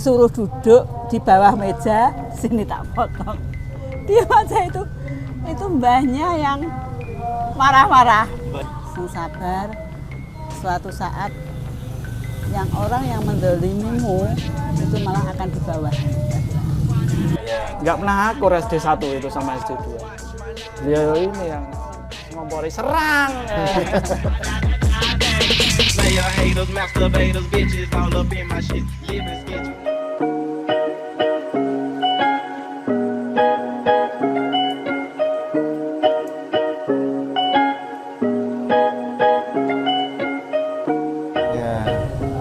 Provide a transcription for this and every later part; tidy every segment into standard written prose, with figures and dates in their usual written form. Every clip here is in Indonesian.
disuruh duduk di bawah meja, sini tak potong. Dia aja itu mbahnya yang marah-marah. Sabar, suatu saat yang orang yang mendolimimu itu malah akan di bawah. Nggak pernah akur SD 1 itu sama SD 2. Beliau ini yang ngompori serang.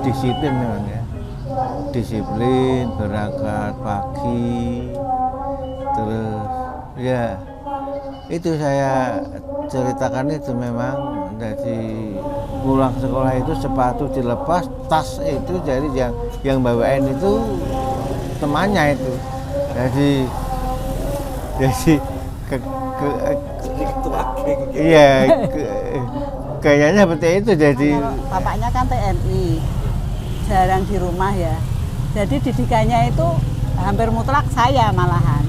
Disiplin memang ya, disiplin berangkat pagi, terus ya itu saya ceritakan itu memang dari pulang sekolah itu sepatu dilepas, tas itu jadi yang bawain itu temannya itu, jadi iya kayaknya seperti itu. Jadi bapaknya kan TNI, jarang di rumah ya. Jadi didikannya itu hampir mutlak saya malahan.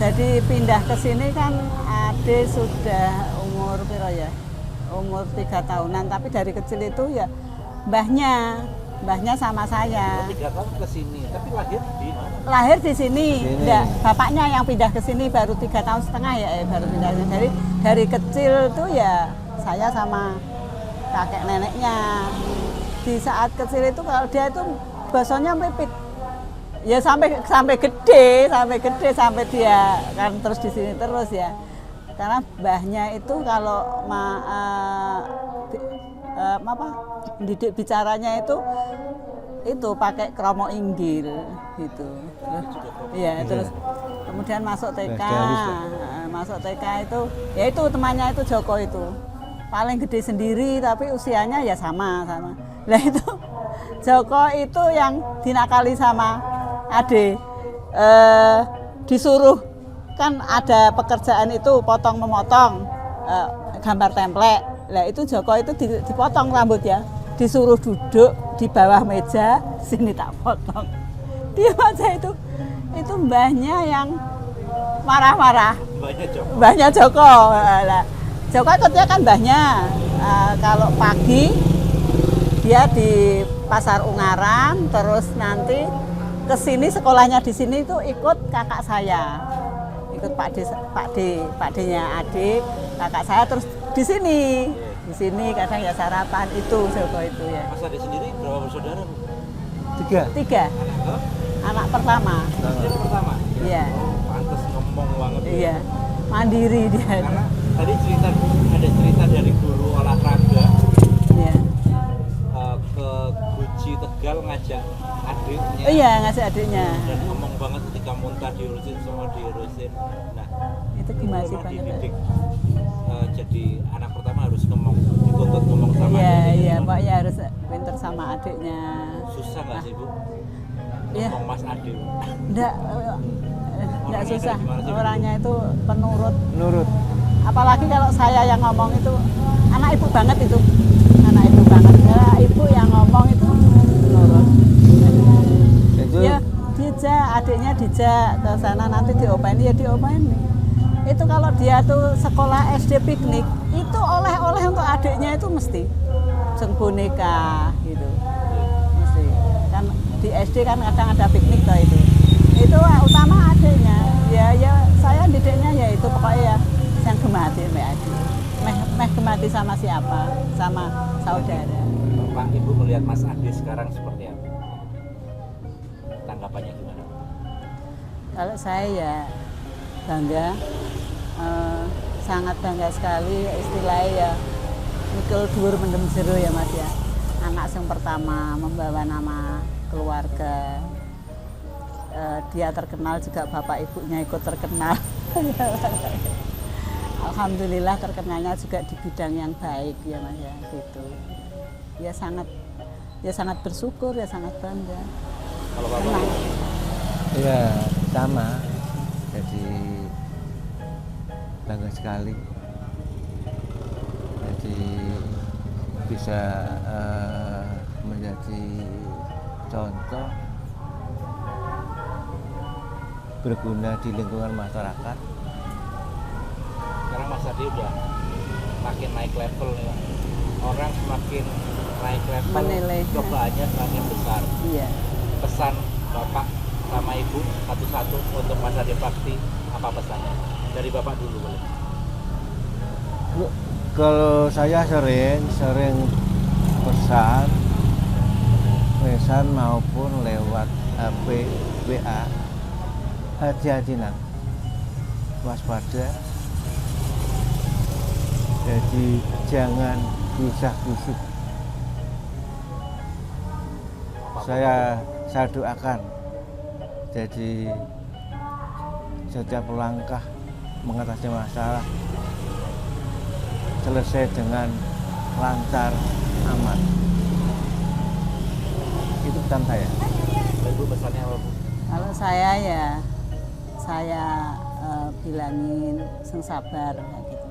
Jadi pindah ke sini kan adik sudah umur piro ya? Umur 3 tahunan, tapi dari kecil itu ya mbahnya sama saya. 3 tahun ke sini, tapi lahir di mana? Lahir di sini. Enggak, bapaknya yang pindah ke sini baru 3 tahun setengah ya, baru pindah. Jadi dari kecil tuh ya saya sama kakek neneknya. Di saat kecil itu kalau dia itu basonya pipit. Ya sampai gede sampai dia kan terus di sini terus ya. Karena mbahnya itu kalau didik bicaranya itu pakai kromo inggil gitu. Iya, terus kemudian masuk TK. Masuk TK itu ya itu temannya itu Joko itu. Paling gede sendiri tapi usianya ya sama. Lah itu Joko itu yang dinakali sama Ade. Disuruh kan ada pekerjaan itu potong memotong gambar template. Lah itu Joko itu dipotong rambut ya. Disuruh duduk di bawah meja, sini tak potong. Dia aja itu mbahnya yang marah-marah. Mbahnya Joko. Lah Joko ikutnya kan mbahnya. Kalau pagi dia di Pasar Ungaran, terus nanti ke sini sekolahnya di sini itu ikut kakak saya. Ikut Pak D-nya adik, kakak saya terus di sini kadang ya sarapan itu Joko itu ya. Mas Ade sendiri berapa bersaudara, Bu? 3. Anak pertama. Anak pertama? Iya. Pantes ngomong banget. Iya. Mandiri dia. Karena tadi ada cerita dari guru olahraga. Iya. Ke Guci Tegal ngajak adiknya. Iya, ngajak adiknya. Dan ngomong banget ketika muntah diurusin semua diurusin. Nah, itu gimana sih banget. Dididik, jadi anak pertama harus dituntut ngomong sama adiknya. Iya, Pak ya harus pinter sama adiknya. Susah nggak sih, Bu? Iya. Ngomong Mas Ade. Enggak susah. Orangnya itu penurut. nurut. Apalagi kalau saya yang ngomong itu anak ibu banget itu. Anak ibu banget. Ya, ibu yang ngomong itu nurut. Ya, adiknya dijak ke sana nanti diopeni ya diopeni. Itu kalau dia tuh sekolah SD piknik, itu oleh-oleh untuk adiknya itu mesti boneka gitu. Mesti. Kan di SD kan kadang ada piknik toh itu. Itu utama adiknya. Ya saya didiknya ya itu pokoknya ya yang gemati Mbak Adi. Meh gemati sama siapa? Sama saudara. Bapak Ibu melihat Mas Ade sekarang seperti apa? Tanggapannya gimana? Kalau saya ya bangga, sangat bangga sekali istilahnya ya mikul dhuwur mendem jero ya Mas ya. Anak yang pertama membawa nama keluarga, dia terkenal juga bapak ibunya ikut terkenal. Alhamdulillah terkenalnya juga di bidang yang baik ya Mas ya gitu. Ya sangat bersyukur ya sangat bangga. Kalau Bapak? Ya sama, jadi bangga sekali. Jadi bisa menjadi contoh berguna di lingkungan masyarakat. Sekarang Mas Adi udah makin naik level nih Pak. Orang semakin naik level, Menilai. cobaannya semakin besar. Iya. Pesan Bapak sama Ibu satu-satu untuk Mas Adi Bakti, apa pesannya? Dari Bapak dulu boleh. Kalau saya sering pesan maupun lewat HP, WA, hati-hati nang, waspada. Jadi jangan gusah-gusuk. Saya doakan. Jadi setiap langkah mengatasi masalah selesai dengan lancar, aman. Itu pesan saya. Ibu pesannya apa Bu? Kalau saya ya, saya bilangin sing sabar kayak gitu.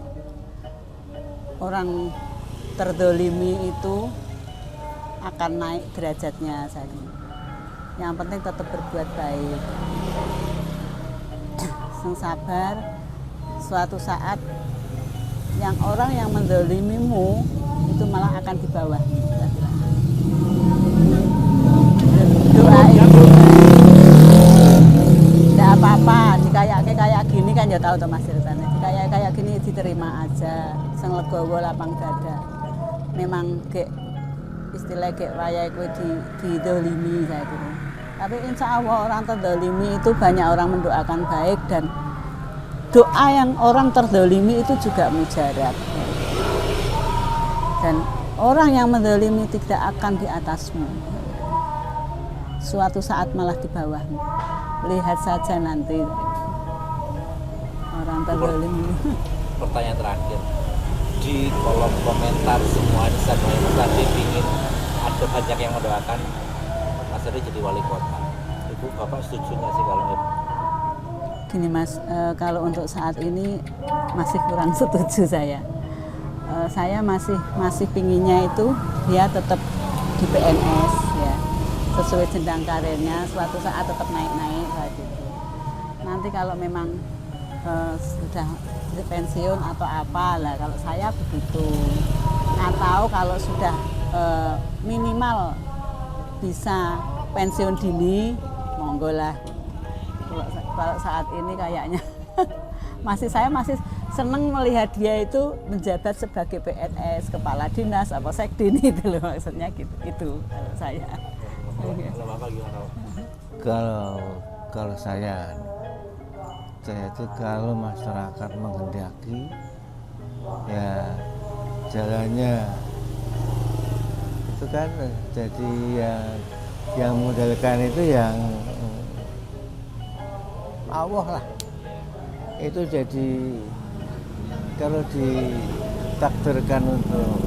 Orang terdolimi itu akan naik derajatnya saya. Yang penting tetap berbuat baik. Sing sabar, suatu saat yang orang yang mendolimimu itu malah akan di bawah. Doa itu tidak apa-apa, kayak gini kan ya tahu tuh Mas ceritanya. Kayak gini diterima aja, sing legowo lapang dada. Memang istilah wayai kowe didolimi saya gitu. Tapi insya Allah orang terdolimi itu banyak orang mendoakan baik, dan doa yang orang terdolimi itu juga mujarab. Dan orang yang mendolimi tidak akan di atasmu, suatu saat malah di bawahmu. Lihat saja nanti orang terdolimi. Pertanyaan terakhir, di kolom komentar semua Instagram Mas Adi ingin ada banyak yang mendoakan Mas Adi jadi wali kota. Ibu Bapak setuju nggak sih kalau itu? Gini Mas, kalau untuk saat ini masih kurang setuju saya. Saya masih pinginnya itu dia tetap di PNS ya, sesuai jenjang karirnya, suatu saat tetap naik-naik kayak gitu. Nanti kalau memang sudah pensiun atau apa lah, kalau saya begitu. Atau kalau sudah minimal bisa pensiun dini, monggo lah. Kalau saat ini kayaknya saya masih seneng melihat dia itu menjabat sebagai PNS, kepala dinas apa sekdin itu loh, maksudnya gitu itu kalau saya. Kalau Bapak gimana? Kalau saya itu kalau masyarakat menghendaki ya jalannya itu kan jadi yang modalkan itu yang Allah lah. Itu jadi kalau ditakdirkan untuk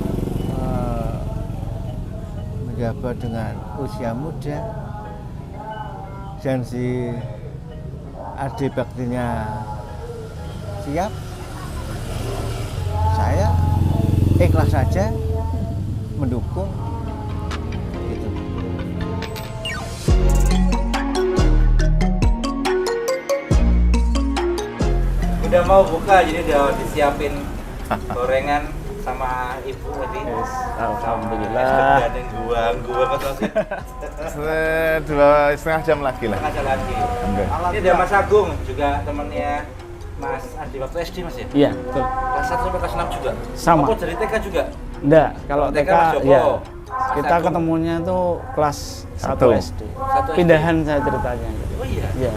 menjabat dengan usia muda dan si adik baktinya siap, saya ikhlas saja mendukung gitu. Udah mau buka, jadi udah disiapin gorengan sama ibu tadi. Yes, alhamdulillah. Ada gua kata sih. 2,5 jam lagi lah. Ada lagi. Alhamdulillah. Ini ada Mas Agung juga temannya Mas Adi waktu SD Mas ya? Iya, betul. Kelas 1 sampai kelas 6 juga? Sama. Apa dari TK juga? Enggak, kalau TK Mas Joko, ya. Mas Kita Agung. ketemunya tuh kelas 1 Satu. SD. Satu SD. Pindahan saya ceritanya gitu. Oh iya? Iya.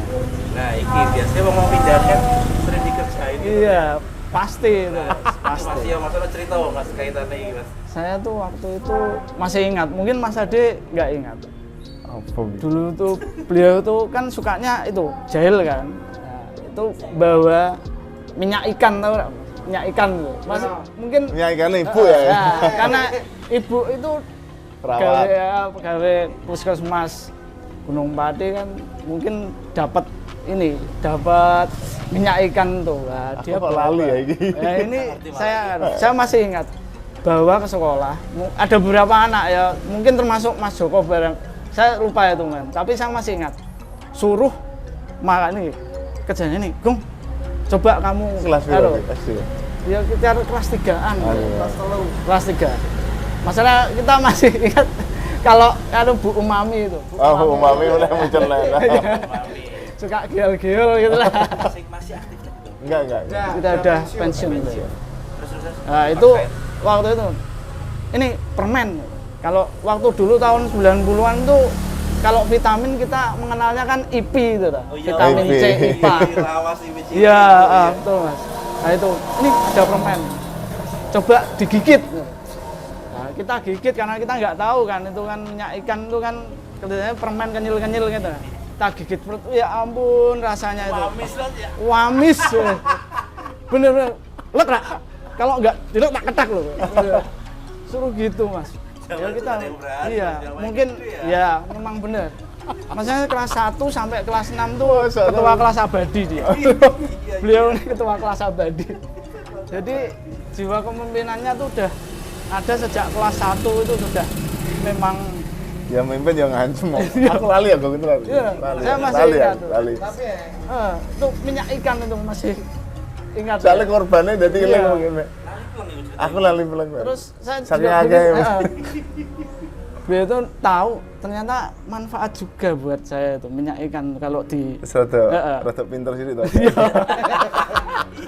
Nah, ini biasanya mau pindahan kan sering dikerjain gitu. Iya, pasti itu, Mas pasti. ya, Mas Adi cerita Mas kaitannya ini Mas. Saya tuh waktu itu masih ingat, mungkin Mas Ade nggak ingat. Dulu tuh beliau tuh kan sukanya itu jahil kan. Nah, itu bawa minyak ikan, tahu nggak? Minyak ikan tuh. Mas mungkin Ya ikan ibu ya. karena ibu itu Perawat. gawe puskesmas Gunung Pati kan mungkin dapat minyak ikan tuh. Nah, Aku kok lali ya ini. Nah, ini saya masih ingat bawa ke sekolah. Ada beberapa anak ya, mungkin termasuk Mas Joko bareng. Saya lupa ya teman, tapi saya masih ingat. Suruh makan ini kejadian ini, Gung, coba kamu Kelas halo, berapa? SD. ya kita kelas 3-an, iya. kelas 3. Masalah kita masih ingat kalau Bu Umami itu. Oh, umami udah muncul lah. Suka giol-giol gitu lah. Masih aktif kan? Enggak. Kita udah pensiun gitu. Nah, itu waktu itu ini permen. Kalau waktu dulu tahun 90-an tuh kalau vitamin kita mengenalnya kan IP itu lah. Vitamin C, IPA. Iya, betul Mas. Nah itu, ini ada permen. Coba digigit. Nah, kita gigit karena kita nggak tahu kan itu kan minyak ikan itu kan kelihatannya permen kenyil-kenyil gitu. Kita gigit perut, ya ampun rasanya itu. Wamis ya. Wamis. Bener-bener. Lek lah. Kalau nggak dilek tak ketak loh. Suruh gitu Mas. Ya kita, iya mungkin ya memang bener. Maksudnya kelas 1 sampai kelas 6 tuh ketua kelas abadi dia. Beliau ini ketua kelas abadi. Jadi jiwa kepemimpinannya tuh udah ada sejak kelas 1 itu sudah memang Ya mimpin yang ngancem. Aku lali ya kok itu lali. Iya, Lali, saya ya. masih Lali ya, ingat tuh. lali. itu minyak ikan itu masih ingat. Soalnya korbannya jadi Iya. hilang begini. Aku lali pulang. Terus saya Saking juga agak ya, begitu, beliau itu tahu ternyata manfaat juga buat saya itu minyak ikan kalau di Rada pinter sih itu.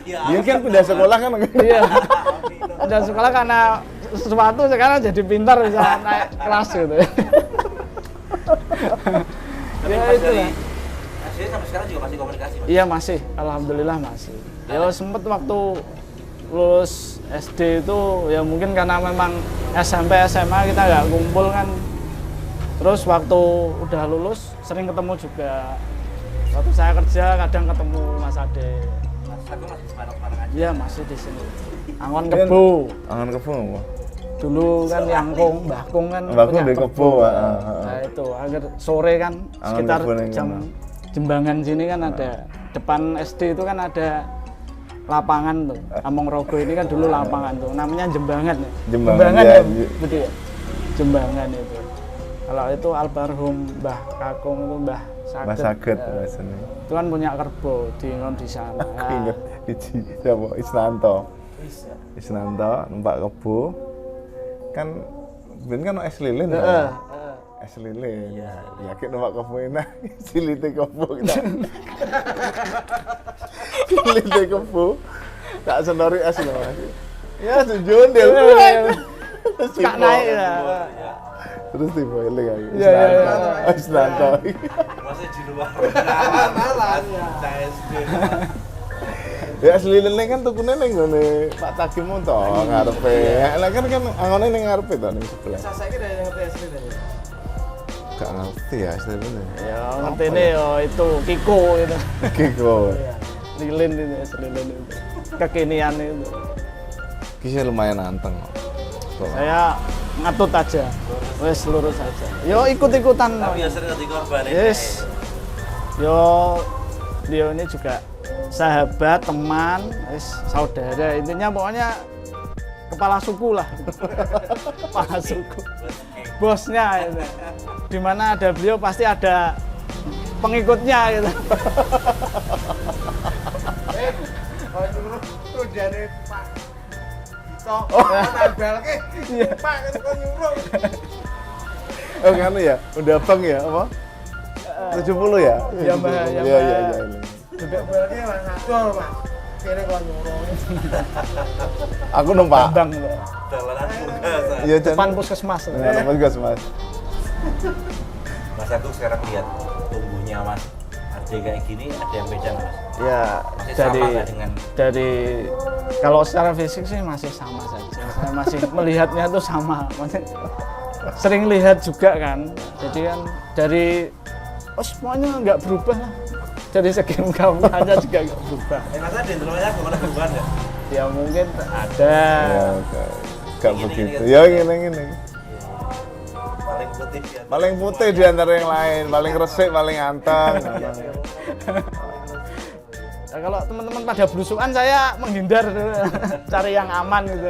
Dia kan pindah sekolah kan. iya udah sekolah karena sesuatu sekarang jadi pintar bisa naik kelas gitu. Tapi Ya pas itu dari lah. SD sampai sekarang juga masih komunikasi Mas? Iya masih, alhamdulillah masih. Ya sempet waktu lulus SD itu ya mungkin karena memang SMP SMA kita nggak kumpul kan. Terus waktu udah lulus sering ketemu juga. Waktu saya kerja kadang ketemu Mas Ade. Mas aku masih kemana-mana aja. Iya masih di sini. Angon Kebo. Angan kebo apa? Dulu kan Yangkung, Mbah Kung kan Mbah Kung punya di Kebo, Nah itu akhir sore kan Angon sekitar Kebo yang jam mana? Jembangan sini kan ada depan SD itu kan ada lapangan tuh. Among Rogo ini kan dulu lapangan tuh. Namanya Jembangan ya. Jembangan, ya, ya. betul ya. Jembangan itu. Kalau itu almarhum Mbah Kakung itu Mbah Saget. Mas Saget Ya. rasanya. Itu kan punya kerbau di di sana. Aku inget siapa Isnanto. Isnanto numpak kebo. Kan ben kan es lilin. Heeh. Es lilin. Yakin numpak kebo enak. Silite kebo kita. Silite kebo. Tak senori es lho Mas. Ya sejondel. Kak naik ya. Terus tiba eling aku. Iya. Isnanto. Masih di luar. Malah saya SD. Ya es lilin kan tukune ning ngene Pak Cagim to ngarepe. Lah kan angone ning ngarepe to ning sebelah. Saiki udah ngerti SD tadi. Gak ngerti ya es lilin. Ya ngerti nih yo itu Kiko itu. Kiko. Lilin itu es lilin itu. Kekinian itu. Kisah lumayan anteng. Saya ngatut aja. Wes lurus aja. Yo ikut-ikutan. Tapi ya sering ngerti korban ini. Yes. Yo dia ini juga sahabat, teman, saudara. Intinya pokoknya kepala suku lah. Kepala suku. Bosnya itu. Di mana ada beliau pasti ada pengikutnya gitu. Tuh dari Pak Dito, nambal ke, Pak itu kan nyuruh. Oh kan ya, udah bang ya apa? 70 ya? Iya, Mbak. Iya. Nambal ke Mas Adol, Pak. Kene kok nyuruh. Aku numpak. Bang. Dalanan tugas. Iya, Depan puskesmas. Nah, numpak gas Mas. Mas Agung sekarang lihat tumbuhnya Mas Arde kayak gini ada yang beda nggak Mas? Ya Masih dari sama nggak dengan kalau secara fisik sih masih sama saja. Saya masih melihatnya tuh sama. Maksudnya, sering lihat juga kan. Jadi kan dari semuanya nggak berubah lah. Dari segi kamunya juga nggak berubah. Mas Arde rumahnya gimana perubahan nggak? Ya mungkin ada. Ya, gak begitu. Ya gini. Paling putih ya. Paling putih di antara yang lain, paling resik, paling anteng. Nah, kalau teman-teman pada belusukan saya menghindar cari yang aman gitu.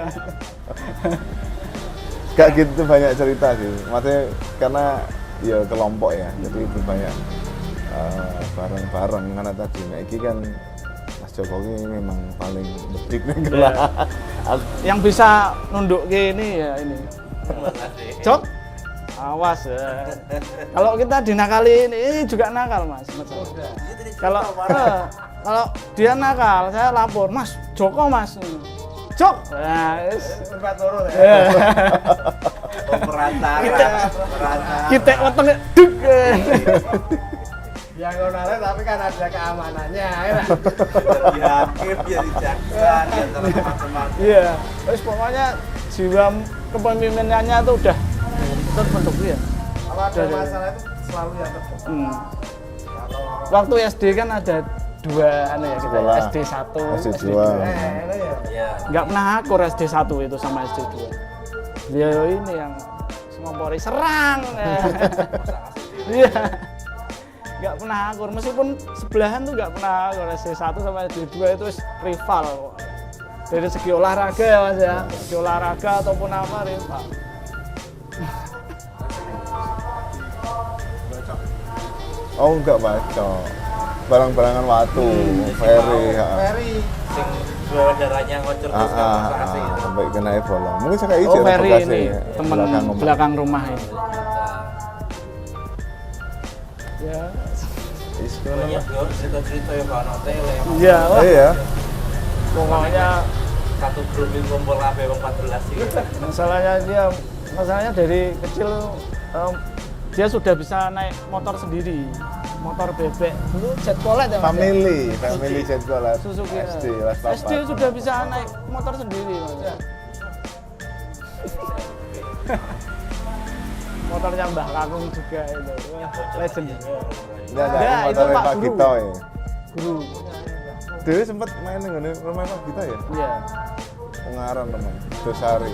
Gak gitu banyak cerita sih. Maksudnya karena ya kelompok ya, jadi itu banyak bareng-bareng karena tadi nek iki kan Mas Jokowi memang paling bedik ning Iya. kelas. Yang bisa nunduk ini ya ini. Jok, awas ya. Kalau kita dinakali ini juga nakal mas. Kalau kalau dia nakal, saya lapor, Mas Joko mas. Jok, nah, Tempat turun ya. ya. Perantara. Kita wetenge duk. Yang ngonale tapi kan ada keamanannya ya. Jadi hakim, jadi jaksa, di antara teman-teman. Iya, terus pokoknya jiwa kepemimpinannya itu udah terbentuk ya. Kalau ada Dari- masalah itu selalu yang terdepan. Hmm. Kalau Waktu SD kan ada dua anu ya kita Sekolah. SD 1, SD 2. ini ya. Ya, Nggak pernah akur SD 1 itu sama SD 2. Beliau ini yang ngompori serang. Iya. Nggak pernah akur meskipun sebelahan tuh nggak pernah akur. SD 1 sama SD 2 itu rival. Dari segi olahraga ya Mas ya. Segi olahraga ataupun apa rival. Oh enggak baca. Barang-barangan watu, ferry. Ferry. sing bawa darahnya ngocor terus nggak masuk asing. Sampai kena bolong. Mungkin saya kayak Oh izin Ferry bekasnya ini ya, teman rumah. belakang rumah ini. Ya. Is, kenapa? Banyak ya cerita-cerita ya Pak Notele. Iya, wah, Iya. pokoknya Satu grup itu kumpul kabeh wong 14 iki. masalahnya dari kecil dia sudah bisa naik motor sendiri, motor bebek. Dulu jet colet ya Mas. ya? Family jet colet. Suzuki. SD kelas SD sudah bisa naik motor sendiri Mas. Ya. Motornya Mbah Kakung juga itu. Wah, legend. Enggak ada Ya, itu motor Pak Pak Guru. Gito ya. Guru. Dewi sempat main dengan rumah Pak Gito ya. Iya. Pengaran teman. Dosari.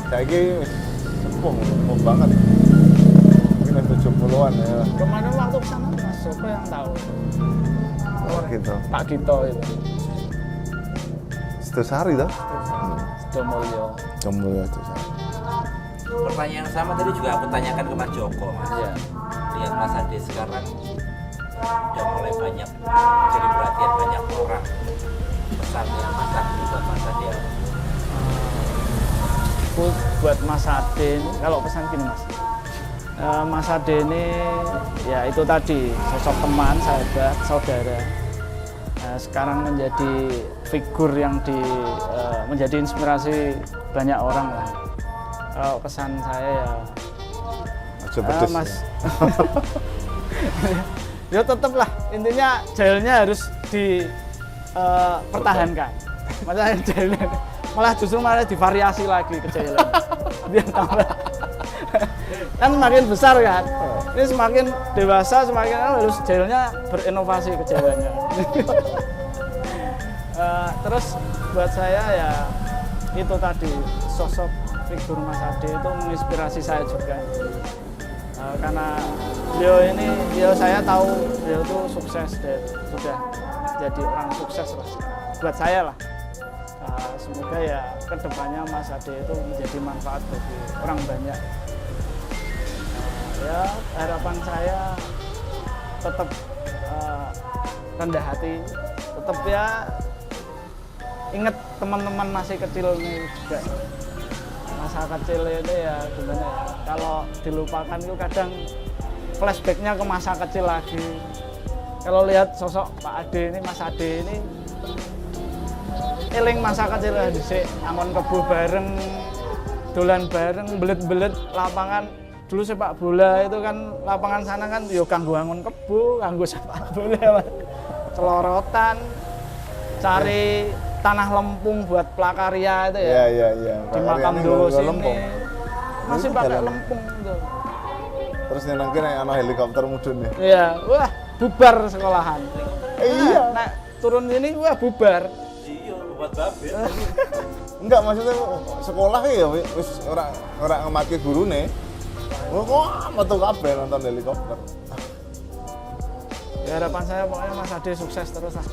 Saiki wis sepuh banget. Mungkin ada 70-an ya. Kemarin waktu kesana Mas Joko yang tahu. Oh gitu. Pak Gito itu. Dosari toh? Sidomulyo. Jomblo ya Dosari. Pertanyaan yang sama tadi juga aku tanyakan ke Mas Joko, Mas. Iya. Lihat Mas Ade sekarang udah mulai banyak jadi perhatian banyak orang. Pesannya Mas Ade buat Mas Ade apa? Buat Mas Ade ini, kalau pesan gini Mas, Mas Ade ini ya itu tadi sosok teman, sahabat, saudara. Sekarang menjadi figur yang menjadi inspirasi banyak orang lah. Kalau kesan saya ya, Aja pedes. Mas, ya tetap lah intinya jailnya harus dipertahankan. Maksudnya jailnya malah justru malah divariasi lagi ke jailnya. Biar tambah kan semakin besar kan. Ini semakin dewasa semakin harus jailnya berinovasi ke jailnya. Terus buat saya ya itu tadi sosok figur Mas Ade itu menginspirasi saya juga. Karena beliau ini, ya saya tahu beliau itu sukses dan sudah jadi orang sukses lah buat saya lah. Semoga ya kedepannya Mas Ade itu menjadi manfaat bagi orang banyak. Ya harapan saya tetap rendah hati, tetap ya ingat teman-teman masih kecil ini juga. Masa kecil ini ya gimana ya, kalau dilupakan itu kadang flashbacknya ke masa kecil lagi. Kalau lihat sosok Pak Ade ini, Mas Ade ini eling masa kecil dhisik, angon kebo bareng, dolan bareng, belet-belet lapangan. Dulu sepak bola itu kan lapangan sana kan yo kanggo angon kebo, kanggo sepak bola. Celorotan, cari tanah lempung buat plakarya itu ya. Iya. Di makam dulu sini Lempung. masih Itu pakai jalan. lempung tuh. Terus nyenengke nek ana helikopter mudun ya. Iya, wah bubar sekolahan. Iya. Nah, turun ini wah bubar. Iya, buat babe. Enggak maksudnya sekolah ya wis ora ngemaki gurune. Wah, metu kabeh nonton helikopter. Ya, harapan saya pokoknya Mas Ade sukses terus lah.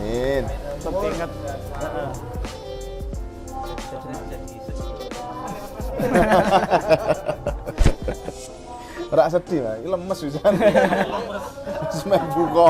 Amin. Tetap ingat. Heeh. Ora sedih, Mas. Iki lemes pisan. Lemes. Wis buka.